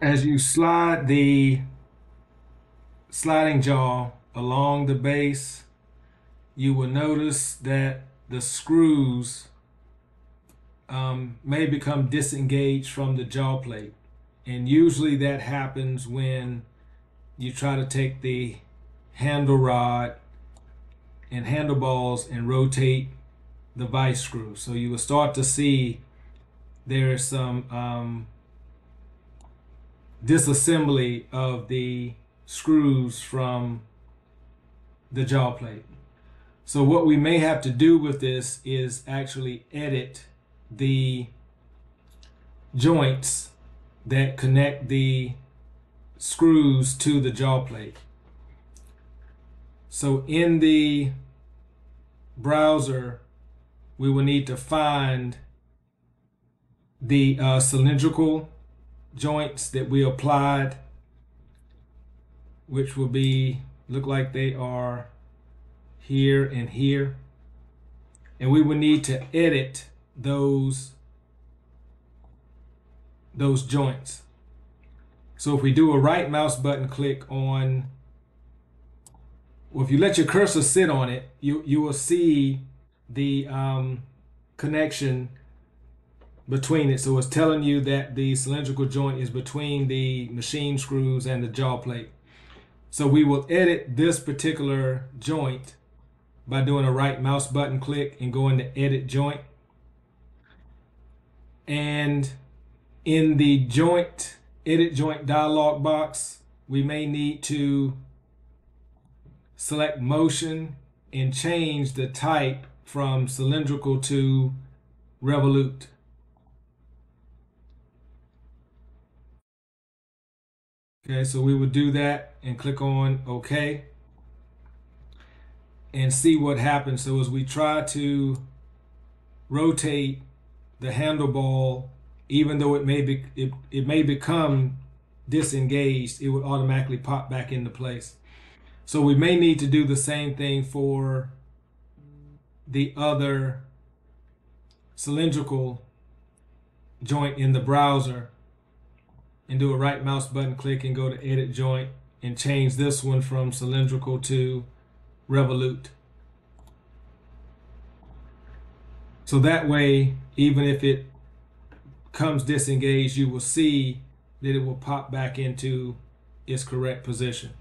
As you slide the sliding jaw along the base, you will notice that the screws may become disengaged from the jaw plate. And usually that happens when you try to take the handle rod and handleballs and rotate the vice screw. So you will start to see there is some disassembly of the screws from the jaw plate. So what we may have to do with this is actually edit the joints that connect the screws to the jaw plate. So in the browser, we will need to find the cylindrical joints that we applied, which will be, look like they are here and here. And we will need to edit those joints. So if we do a right mouse button click on, well, if you let your cursor sit on it, you will see the connection between it. So it's telling you that the cylindrical joint is between the machine screws and the jaw plate. So we will edit this particular joint by doing a right mouse button click and going to edit joint. And in the edit joint dialog box, we may need to select motion and change the type from cylindrical to Revolute. Okay, so we would do that and click on OK and see what happens. So as we try to rotate the handlebar, even though it may become disengaged, it would automatically pop back into place. So we may need to do the same thing for the other cylindrical joint in the browser and do a right mouse button click and go to edit joint and change this one from cylindrical to Revolute. So that way, even if it comes disengaged, you will see that it will pop back into its correct position.